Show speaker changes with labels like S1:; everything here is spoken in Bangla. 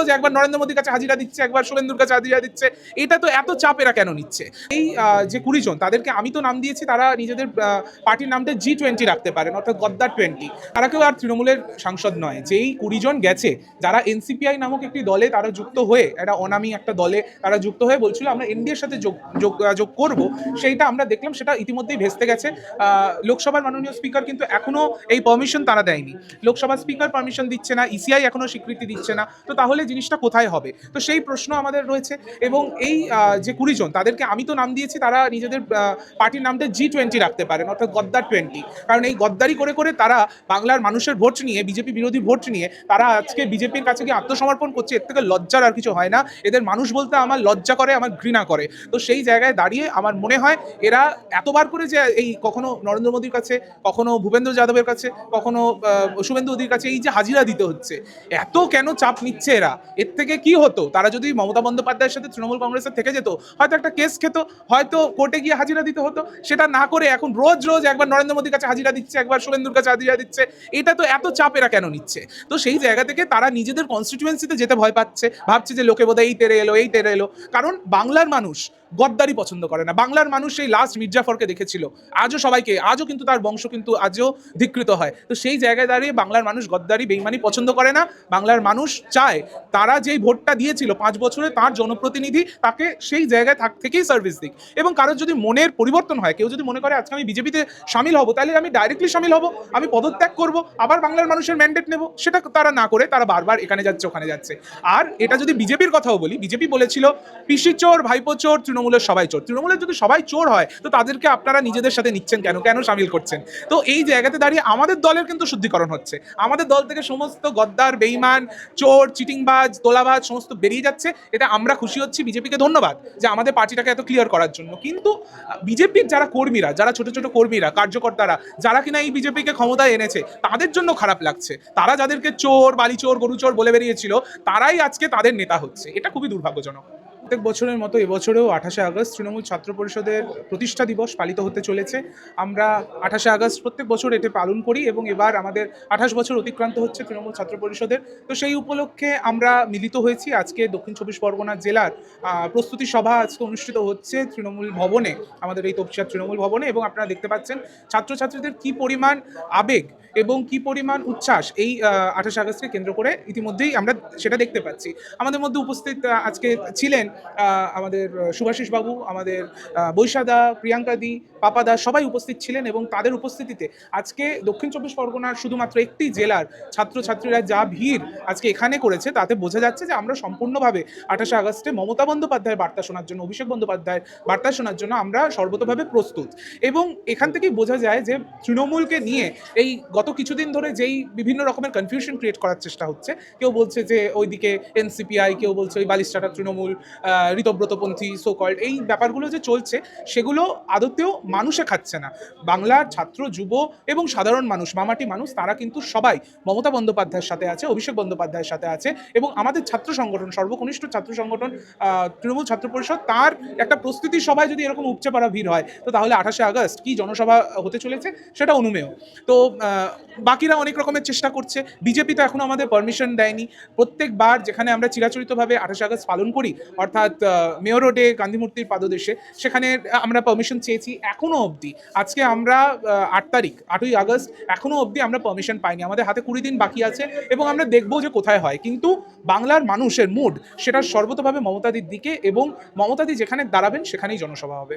S1: রোজ একবার নরেন্দ্র মোদীর কাছে হাজিরা দিচ্ছে, একবার শুভেন্দুর কাছে হাজিরা দিচ্ছে। এটা তো এত চাপ এরা কেন নিচ্ছে? এই যে ২০ জন তাদেরকে আমি তো নাম দিয়েছি, তারা নিজেদের পার্টির নামটা G20 রাখতে পারেন, অর্থাৎ গদ্দার 20। তারা কেউ আর তৃণমূলের সাংসদ নয়। যেই ২০ জন গেছে, যারা এনসিপিআই নামক একটি দলে তারা যুক্ত হয়ে, একটা অনামী একটা দলে তারা যুক্ত হয়ে বলছিল আমরা এনডিএর সাথে যোগ করব, সেইটা আমরা দেখলাম সেটা ইতিমধ্যেই ভেস্তে গেছে। লোকসভার মাননীয় স্পিকার কিন্তু এখনো এই পারমিশন তারা দেয়নি। লোকসভার স্পিকার পারমিশন দিচ্ছে না, ইসিআই এখনো স্বীকৃতি দিচ্ছে না। তো তাহলে জিনিসটা কোথায় হবে? তো সেই প্রশ্ন আমাদের রয়েছে। এবং এই যে ২০ জন তাদেরকে আমি তো নাম দিয়েছি, তারা নিজেদের পার্টির নামটা G20 রাখতে পারেন, অর্থাৎ গদ্দার 20। কারণ এই গদ্দারি করে করে তারা বাংলার মানুষের ভোট নিয়ে, বিজেপি বিরোধী ভোট নিয়ে তারা আজকে বিজেপির কাছে গিয়ে আত্মসমর্পণ করছে। এর থেকে লজ্জার আর কিছু হয় না। এদের মানুষ বলতে আমার লজ্জা করে, আমার ঘৃণা করে। তো সেই জায়গায় দাঁড়িয়ে আমার মনে হয় এরা এতবার করে যে এই কখনো নরেন্দ্র মোদীর কাছে, কখনো ভূপেন্দ্র যাদবের কাছে, কখনো শুভেন্দু অধির কাছে এই যে হাজিরা দিতে হচ্ছে, এত কেন চাপ নিচ্ছে এরা? এর থেকে কি হতো? তারা যদি মমতা বন্দ্যোপাধ্যায়ের সাথে তৃণমূল কংগ্রেসের থেকে যেত, হয়তো একটা কেস খেত, হয়তো কোর্টে গিয়ে হাজিরা দিতে হতো। সেটা না করে এখন রোজ রোজ একবার নরেন্দ্র মোদীর কাছে হাজিরা দিচ্ছে, একবার শুভেন্দুর কাছে হাজিরা দিচ্ছে। এটা তো এত চাপ এরা কেন নিচ্ছে? তো সেই জায়গা থেকে তারা নিজেদের কনস্টিটিউয়েন্সিতে যেতে ভয় পাচ্ছে, ভাবছে যে লোকে বোধহয় এই তেরে এলো। কারণ বাংলার মানুষ গদ্দারি পছন্দ করে না। বাংলার মানুষ সেই লাস্ট মির্জাফরকে দেখেছিল, আজও সবাইকে, আজও কিন্তু তার বংশ কিন্তু আজও ধিকৃত হয়। তো সেই জায়গায় দাঁড়িয়ে বাংলার মানুষ গদ্দারি বেইমানি পছন্দ করে না। বাংলার মানুষ চায় তারা যেই ভোটটা দিয়েছিল 5 বছরে তার জনপ্রতিনিধি তাকে সেই জায়গায় থেকেই সার্ভিস দিক। এবং কারোর যদি মনের পরিবর্তন হয়, কেউ যদি মনে করে আজকে আমি বিজেপিতে সামিল হব, তাহলে আমি ডাইরেক্টলি সামিল হব, আমি পদত্যাগ করব, আবার বাংলার মানুষের ম্যান্ডেট নেব, সেটা তারা না করে তারা বারবার এখানে যাচ্ছে ওখানে যাচ্ছে। আর এটা যদি বিজেপির কথাও বলি, বিজেপি বলেছিল পিসি চোর, ভাইপো চোর, তৃণমূলের সবাই চোর। তৃণমূলের যদি সবাই চোর হয়, তো তাদেরকে আপনারা নিজেদের সাথে নিচ্ছেন কেন, কেন সামিল করছেন? তো এই জায়গাতে দাঁড়িয়ে আমাদের দলের কিন্তু শুদ্ধিকরণ হচ্ছে। আমাদের দল থেকে সমস্ত গদ্দার, বেইমান, চোর, চিটিংবাজ, তোলাবাজ সমস্ত বেরিয়ে যাচ্ছে। এটা আমরা খুশি হচ্ছি, বিজেপিকে ধন্যবাদ যে আমাদের পার্টিটাকে এত ক্লিয়ার করার জন্য। কিন্তু বিজেপির যারা কর্মীরা, যারা ছোট ছোট কর্মীরা, কার্যকর্তারা, যারা কিনা এই বিজেপিকে ক্ষমতায় এনেছে, তাদের জন্য খারাপ লাগছে। তারা যাদেরকে চোর, বালিচোর, গরুচোর বলে বেরিয়েছিল, তারাই আজকে তাদের নেতা হচ্ছে। এটা খুবই দুর্ভাগ্যজনক। প্রত্যেক বছরের মতো এবছরেও 28শে আগস্ট তৃণমূল ছাত্র পরিষদের প্রতিষ্ঠা দিবস পালিত হতে চলেছে। আমরা 28শে আগস্ট প্রত্যেক বছর এটি পালন করি এবং এবার আমাদের 28 বছর অতিক্রান্ত হচ্ছে তৃণমূল ছাত্র পরিষদের। তো সেই উপলক্ষে আমরা মিলিত হয়েছি। আজকে দক্ষিণ 24 পরগনা জেলার প্রস্তুতি সভা আজকে অনুষ্ঠিত হচ্ছে তৃণমূল ভবনে, আমাদের এই তপসিয়ার তৃণমূল ভবনে। এবং আপনারা দেখতে পাচ্ছেন ছাত্রছাত্রীদের কি পরিমাণ আবেগ এবং কি পরিমাণ উচ্ছ্বাস এই 28 আগস্টকে কেন্দ্র করে ইতিমধ্যেই আমরা সেটা দেখতে পাচ্ছি। আমাদের মধ্যে উপস্থিত আজকে ছিলেন আমাদের শুভাশিস বাবু, আমাদের বৈশাদা, প্রিয়াঙ্কাদি, পাপাদা সবাই উপস্থিত ছিলেন। এবং তাদের উপস্থিতিতে আজকে দক্ষিণ 24 পরগনার শুধুমাত্র একটি জেলার ছাত্রছাত্রীরা যা ভিড় আজকে এখানে করেছে, তাতে বোঝা যাচ্ছে যে আমরা সম্পূর্ণভাবে 28শে আগস্টে মমতা বন্দ্যোপাধ্যায়ের বার্তা শোনার জন্য, অভিষেক বন্দ্যোপাধ্যায়ের বার্তা শোনার জন্য আমরা সর্বতভাবে প্রস্তুত। এবং এখান থেকেই বোঝা যায় যে তৃণমূলকে নিয়ে এই গত কিছুদিন ধরে যেই বিভিন্ন রকমের কনফিউশন ক্রিয়েট করার চেষ্টা হচ্ছে, কেউ বলছে যে ওইদিকে এনসিপিআই, কেউ বলছে ওই বালিশাটা তৃণমূল, ঋতব্রতপন্থী সোকল্ড, এই ব্যাপারগুলো যে চলছে সেগুলো আদতেও মানুষে খাচ্ছে না। বাংলার ছাত্র, যুব এবং সাধারণ মানুষ, মামাটি মানুষ, তারা কিন্তু সবাই মমতা বন্দ্যোপাধ্যায়ের সাথে আছে, অভিষেক বন্দ্যোপাধ্যায়ের সাথে আছে। এবং আমাদের ছাত্র সংগঠন, সর্বকনিষ্ঠ ছাত্র সংগঠন তৃণমূল ছাত্র পরিষদ, তার একটা প্রস্তুতি সভায় যদি এরকম উপচে পড়া ভিড় হয়, তো তাহলে 28শে আগস্ট কি জনসভা হতে চলেছে সেটা অনুমেয়। তো বাকিরা অনেক রকমের চেষ্টা করছে, বিজেপি তো এখনো আমাদের পারমিশন দেয়নি। প্রত্যেকবার যেখানে আমরা চিরাচরিতভাবে 28শে আগস্ট পালন করি, অর্থাৎ মেয়র রোডে গান্ধী মূর্তির পাদদেশে, সেখানে আমরা পারমিশন চেয়েছি, এখনো অবধি আজকে আমরা 8ই আগস্ট, এখনো অবধি আমরা পারমিশন পাইনি। আমাদের হাতে 20 দিন বাকি আছে এবং আমরা দেখবো যে কোথায় হয়। কিন্তু বাংলার মানুষের মুড সেটা সর্বতভাবে মমতাদির দিকে, এবং মমতাদি যেখানে দাঁড়াবেন সেখানেই জনসভা হবে।